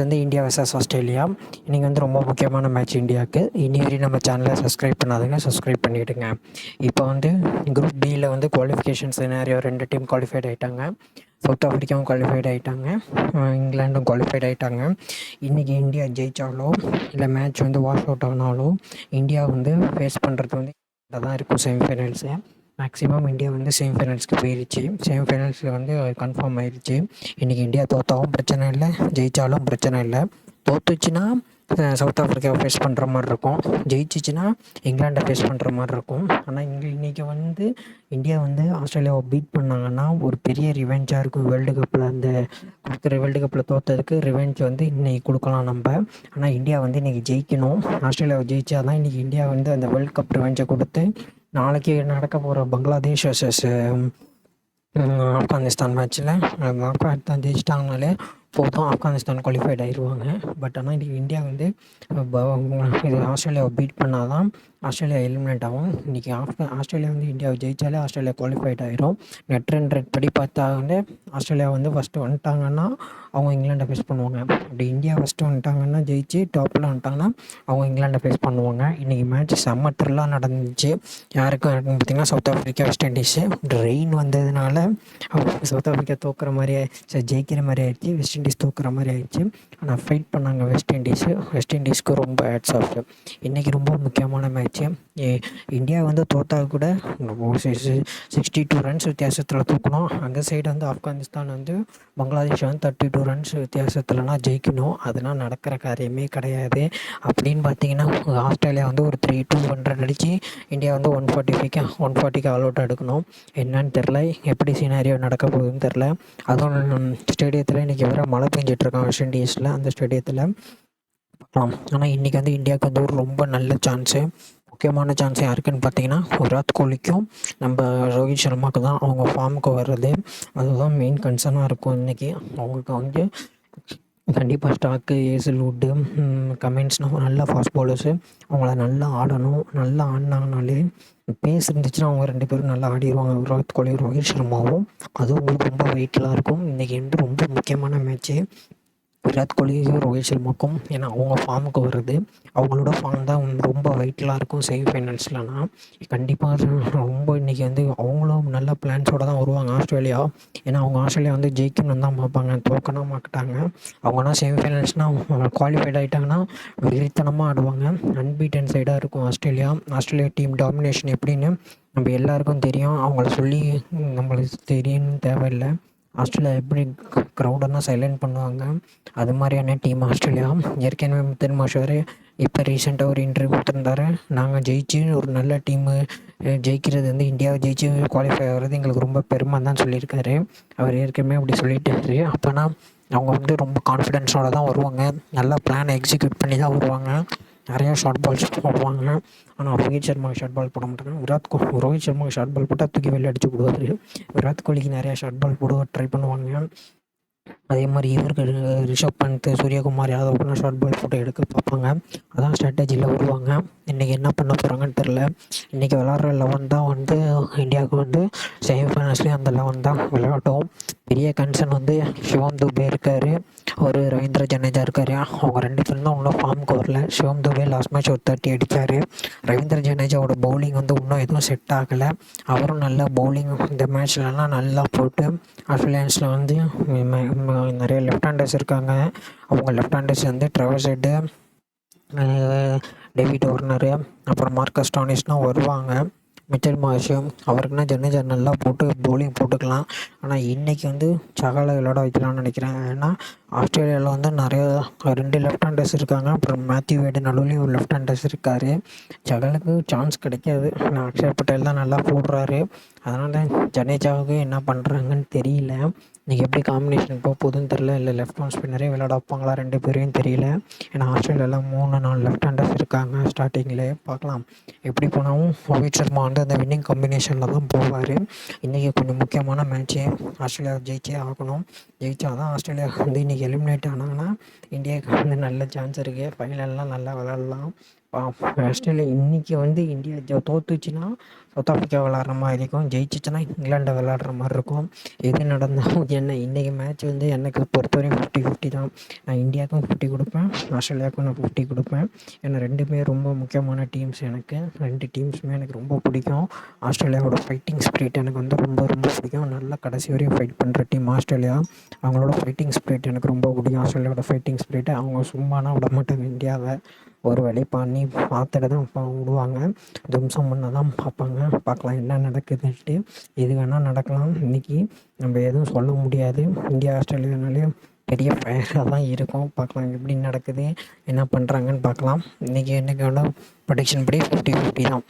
வந்து India versus Australia. இன்றைக்கி வந்து ரொம்ப முக்கியமான மேட்ச் இந்தியாவுக்கு. இனி வரையும் நம்ம சேனலை சப்ஸ்கிரைப் பண்ணாதுங்க, சப்ஸ்கிரைப் பண்ணிவிடுங்க. இப்போ வந்து குரூப் பியில் வந்து குவாலிஃபிகேஷன் சினாரியோ 2 டீம் குவாலிஃபைட் ஆகிட்டாங்க. சவுத் ஆஃப்ரிக்காவும் குவாலிஃபைட் ஆகிட்டாங்க, இங்கிலாண்டும் குவாலிஃபைட் ஆகிட்டாங்க. இன்றைக்கி இந்தியா ஜெயித்தாலோ இல்லை மேட்ச் வந்து வாஷ் அவுட் ஆனாலோ இந்தியா வந்து ஃபேஸ் பண்ணுறது வந்து தான் இருக்கும் செமிஃபைனல்ஸு. மேக்ஸிமம் இந்தியா வந்து செமிஃபைனல்ஸ்க்கு போயிடுச்சு. செமிஃபைனல்ஸில் வந்து கன்ஃபார்ம் ஆயிடுச்சு. இன்றைக்கி இந்தியா தோற்றாலும் பிரச்சனை இல்லை, ஜெயித்தாலும் பிரச்சனை இல்லை. தோற்றுச்சுன்னா சவுத் ஆஃப்ரிக்காவை ஃபேஸ் பண்ணுற மாதிரி இருக்கும், ஜெயிச்சிச்சின்னா இங்கிலாண்டை ஃபேஸ் பண்ணுற மாதிரி இருக்கும். ஆனால் இன்றைக்கி வந்து இந்தியா வந்து ஆஸ்திரேலியாவை பீட் பண்ணாங்கன்னா ஒரு பெரிய ரிவெஞ்சாக இருக்கும். வேர்ல்டு கப்பில் அந்த கொடுக்குற வேர்ல்டு கப்பில் தோற்றதுக்கு ரிவெஞ்ச் வந்து இன்றைக்கி கொடுக்கலாம் நம்ம. ஆனால் இந்தியா வந்து இன்றைக்கி ஜெயிக்கணும். ஆஸ்திரேலியாவை ஜெயிச்சா தான் இன்றைக்கி இந்தியா வந்து அந்த வேர்ல்டு கப் ரிவெஞ்சை கொடுத்து நாளைக்கு நடக்க போகிற பங்களாதேஷ் வர்சஸ் ஆப்கானிஸ்தான் மேட்ச்சில் ஆப்கானிஸ்தான் ஜெயிச்சிட்டாங்கனாலே போதும், ஆப்கானிஸ்தான் குவாலிஃபைட் ஆயிடுவாங்க. பட் ஆனால் இன்றைக்கி இந்தியா வந்து இது ஆஸ்திரேலியாவை பீட் பண்ணால் தான் ஆஸ்திரேலியா எலிமினேட் ஆகும். இன்றைக்கி ஆஸ்திரேலியா வந்து இந்தியாவை ஜெயித்தாலே ஆஸ்திரேலியா குவாலிஃபைட் ஆகிரும். நெட் ரன் ரேட் படி பார்த்தா வந்து ஆஸ்திரேலியா வந்து ஃபஸ்ட்டு வந்துட்டாங்கன்னா அவங்க இங்கிலாண்டை ஃபேஸ் பண்ணுவாங்க. அப்படி இந்தியா ஃபஸ்ட்டு வந்துட்டாங்கன்னா ஜெயிச்சு டாப்பில் வந்துட்டாங்கன்னா அவங்க இங்கிலாண்டை ஃபேஸ் பண்ணுவாங்க. இன்றைக்கி மேட்ச் செம்ம த்ரில்லாக நடந்துச்சு. யாருக்கு பார்த்திங்கன்னா south Africa west Indies. Rain வந்ததுனால சவுத் ஆஃப்ரிக்கா தோக்குற மாதிரி ஜெயிக்கிற மாதிரி ஆயிடுச்சு, வெஸ்ட் இண்டீஸ் தோக்குற மாதிரி ஆயிடுச்சு. ஆனால் ஃபைட் பண்ணாங்க வெஸ்ட் இண்டீஸ்க்கு ரொம்ப ஹேட்ஸ் ஆஃப். இன்றைக்கி ரொம்ப முக்கியமான மேட்ச்சு. இந்தியா வந்து தோற்றா கூட 62 ரன்ஸ் வித்தியாசத்தில் தூக்கணும். அங்கே சைடு வந்து ஆப்கானிஸ்தான் வந்து பங்களாதேஷ் வந்து 32 ரன்ஸ் வித்தியாசத்துலனா ஜெயிக்கணும். அதெல்லாம் நடக்கிற காரியமே கிடையாது. அப்படின்னு பார்த்தீங்கன்னா ஆஸ்திரேலியா வந்து ஒரு 3-2 அடித்து இந்தியா வந்து 140க்கு ஆல் அவுட் எடுக்கணும். என்னன்னு தெரில, எப்படி சினாரியோ நடக்க போகுதுன்னு தெரில. அதுவும் ஸ்டேடியத்தில் இன்றைக்கி வர மழை பெஞ்சிட்ருக்கான் வெஸ்ட் இண்டீஸில், அந்த ஸ்டேடியத்தில் பார்க்கலாம். ஆனால் இன்றைக்கி வந்து இந்தியாவுக்கு வந்து ஒரு ரொம்ப நல்ல சான்ஸு, முக்கியமான சான்ஸ் யாருக்குன்னு பார்த்தீங்கன்னா விராட் கோலிக்கும் நம்ம ரோஹித் சர்மாவுக்கு தான். அவங்க ஃபார்முக்கு வர்றது அதுதான் மெயின் கன்சர்னாக இருக்கும். இன்றைக்கி அவங்களுக்கு வந்து கண்டிப்பாக ஸ்டாக்கு, ஏசல்வுட்டு, கமெண்ட்ஸ்னால் நல்ல ஃபாஸ்ட் பவுலர்ஸு. அவங்கள நல்லா ஆடணும். நல்லா ஆடினாங்கனாலே பேஸ் இருந்துச்சுன்னா அவங்க 2 பேரும் நல்லா ஆடிடுவாங்க, விராட் கோலியும் ரோஹித் சர்மாவும். அதுவும் உங்களுக்கு ரொம்ப வெயிட்லாம் இருக்கும். இன்றைக்கி வந்து ரொம்ப முக்கியமான மேட்ச்சு விராட் கோலியும் ரோஹித் சர்மாவுக்கும். ஏன்னா அவங்க ஃபார்முக்கு வர்றது, அவங்களோட ஃபார்ம் தான் ரொம்ப வெயிட்லாம் இருக்கும் செமிஃபைனல்ஸ்லனா. கண்டிப்பாக ரொம்ப இன்றைக்கி வந்து அவங்களும் நல்ல பிளான்ஸோடு தான் வருவாங்க ஆஸ்திரேலியா. ஏன்னா அவங்க ஆஸ்திரேலியா வந்து ஜெயிக்கணும்னு தான் பார்ப்பாங்க, தோக்கனா மாட்டாங்க. அவங்கன்னா செமிஃபைனல்ஸ்னால் குவாலிஃபைட் ஆகிட்டாங்கன்னா வெறித்தனமாக ஆடுவாங்க. அன்பீட்டன் சைடாக இருக்கும் ஆஸ்திரேலியா டீம் டாமினேஷன் எப்படின்னு நம்ம எல்லாருக்கும் தெரியும். அவங்கள சொல்லி நம்மளுக்கு தெரியணும்னு தேவையில்லை. ஆஸ்திரேலியா எப்படி க்ரௌடெல்லாம் சைலண்ட் பண்ணுவாங்க, அது மாதிரியான டீம் ஆஸ்திரேலியா. ஏற்கனவே முத்தன் மாஷார் இப்போ ரீசெண்டாக ஒரு இன்டர்வியூ கொடுத்துருந்தாரு. நாங்கள் ஜெயிச்சு ஒரு நல்ல டீமு ஜெயிக்கிறது வந்து இந்தியாவை ஜெயிச்சு குவாலிஃபை ஆகிறது எங்களுக்கு ரொம்ப பெருமை தான் சொல்லியிருக்காரு. அவர் ஏற்கனவே அப்படி சொல்லிட்டாரு. அப்போனா அவங்க வந்து ரொம்ப கான்ஃபிடென்ஸோடு தான் வருவாங்க, நல்லா பிளானை எக்ஸிக்யூட் பண்ணி தான் வருவாங்க, நிறையா ஷார்ட் பால்ஸ் போடுவாங்க. ஆனால் ரோஹித் சர்மாவுக்கு ஷார்ட் பால் போட மாட்டாங்க. ரோஹித் சர்மாவுக்கு ஷார்ட் பால் போட்டால் தூக்கி வெளியே அடிச்சு போடுவார். விராட் கோலிக்கு நிறையா ஷார்ட் பால் போட ட்ரை பண்ணுவாங்க. அதே மாதிரி இவருக்கு ரிஷப் பந்த், சூரியகுமார் யாதவ்லாம் ஷார்ட் பால் போட்டு எடுக்க பார்ப்பாங்க. அதான் ஸ்ட்ராட்டஜியில் வருவாங்க. இன்றைக்கி என்ன பண்ண போகிறாங்கன்னு தெரில. இன்றைக்கி விளாட்ற 11 தான் வந்து இந்தியாவுக்கு வந்து செமிஃபைனல்ஸ்லேயும் அந்த 11 தான் விளையாட்டும். பெரிய கன்சர்ன் வந்து சிவம் துபே இருக்கார், ஒரு ரவீந்திர ஜடேஜா இருக்கார். அவங்க 2 பேரும் தான் இன்னும் ஃபார்முக்கு வரல. சிவம் துபே லாஸ்ட் மேட்ச் ஒரு 30 அடித்தார். ரவீந்திர ஜடேஜாவோட பவுலிங் வந்து இன்னும் எதுவும் செட் ஆகலை. அவரும் நல்லா பவுலிங் இந்த மேட்ச்லலாம் நல்லா போட்டு ஆஸ்திரேலியன்ஸில் வந்து நிறைய லெஃப்ட் ஹேண்டர்ஸ் இருக்காங்க. அவங்க லெஃப்ட் ஹேண்டர்ஸ் வந்து ட்ரெவர்ஸ் ஹெட்டு, டேவிட் வார்னரு, அப்புறம் மார்க்கஸ் ஸ்டோனிஸ்லாம் வருவாங்க. மிச்சல் மார்ஷ் அவருக்குன்னா ஜடேஜா நல்லா போட்டு பவுலிங் போட்டுக்கலாம். ஆனால் இன்றைக்கி வந்து சகலை விளையாட வைக்கலாம்னு நினைக்கிறேன். ஏன்னா ஆஸ்திரேலியாவில் வந்து நிறைய 2 லெஃப்ட் ஹேண்டர்ஸ் இருக்காங்க. அப்புறம் மேத்யூ வேடு நடுவுலையும் ஒரு லெஃப்ட் ஹேண்டர்ஸ் இருக்கார். சகலுக்கு சான்ஸ் கிடைக்காது. நான் அக்ஷர் பட்டேல் தான் நல்லா போடுறாரு. அதனால் ஜடேஜாவுக்கு என்ன பண்ணுறாங்கன்னு தெரியல. இன்றைக்கி எப்படி காம்பினேஷன் போக போகுதுன்னு தெரில. இல்லை லெஃப்ட் ஆர்ம் ஸ்பின்னரே விளையாட வைப்பாங்களா 2 பேரையும் தெரியல. ஏன்னா ஆஸ்திரேலியாவில் 3-4 லெஃப்ட் ஹேண்டர்ஸ் இருக்காங்க. ஸ்டார்டிங்கில் பார்க்கலாம். எப்படி போனாலும் ரோஹித் சர்மா வந்து அந்த வின்னிங் காம்பினேஷனில் தான் போவார். இன்றைக்கி கொஞ்சம் முக்கியமான மேட்ச்சு. ஆஸ்திரேலியா ஜெயிச்சே ஆகணும். ஜெயிச்சா தான் ஆஸ்திரேலியா வந்து இன்றைக்கி எலிமினேட் ஆனாங்கன்னா இந்தியாவுக்கு வந்து நல்ல சான்ஸ் இருக்குது. ஃபைனல்லாம் நல்லா விளாட்லாம். ஆஸ்திரேலியா இன்றைக்கி வந்து இந்தியா தோத்துச்சுன்னா சவுத் ஆஃப்ரிக்கா விளாட்ற மாதிரி இருக்கும், ஜெயிச்சிச்சுன்னா இங்கிலாண்டை விளாட்ற மாதிரி இருக்கும். எது நடந்தாலும் என்ன இன்றைக்கி மேட்ச் வந்து எனக்கு பொறுத்தவரையும் 50-50 தான். நான் இந்தியாவுக்கும் 50 கொடுப்பேன், ஆஸ்திரேலியாவுக்கும் நான் 50 கொடுப்பேன். ஏன்னா ரெண்டுமே ரொம்ப முக்கியமான டீம்ஸ் எனக்கு. 2 டீம்ஸுமே எனக்கு ரொம்ப பிடிக்கும். ஆஸ்திரேலியாவோட ஃபைட்டிங் ஸ்பிரிட் எனக்கு வந்து ரொம்ப ரொம்ப பிடிக்கும். நல்லா கடைசி வரையும் ஃபைட் பண்ணுற டீம் ஆஸ்திரேலியா. அவங்களோட ஃபைட்டிங் ஸ்பிரிட் எனக்கு ரொம்ப பிடிக்கும். ஆஸ்திரேலியாவோட ஃபைட்டிங் ஸ்பிரிட், அவங்க சும்மானா விட மாட்டாங்க இந்தியாவை. ஒரு வேலை பண்ணி பார்த்துட்டு தான் விடுவாங்க, துவம்சம் பண்ண தான் பார்ப்பாங்க. பார்க்கலாம் என்ன நடக்குதுன்ட்டு. எது வேணால் நடக்கலாம். இன்றைக்கி நம்ம எதுவும் சொல்ல முடியாது. இந்தியா ஆஸ்திரேலியானாலே பெரிய ஃபயராக தான் இருக்கும். பார்க்கலாம் எப்படி நடக்குது, என்ன பண்ணுறாங்கன்னு பார்க்கலாம். இன்றைக்கி என்னைக்கு ப்ரொடிக்ஷன் படி 50-50 தான்.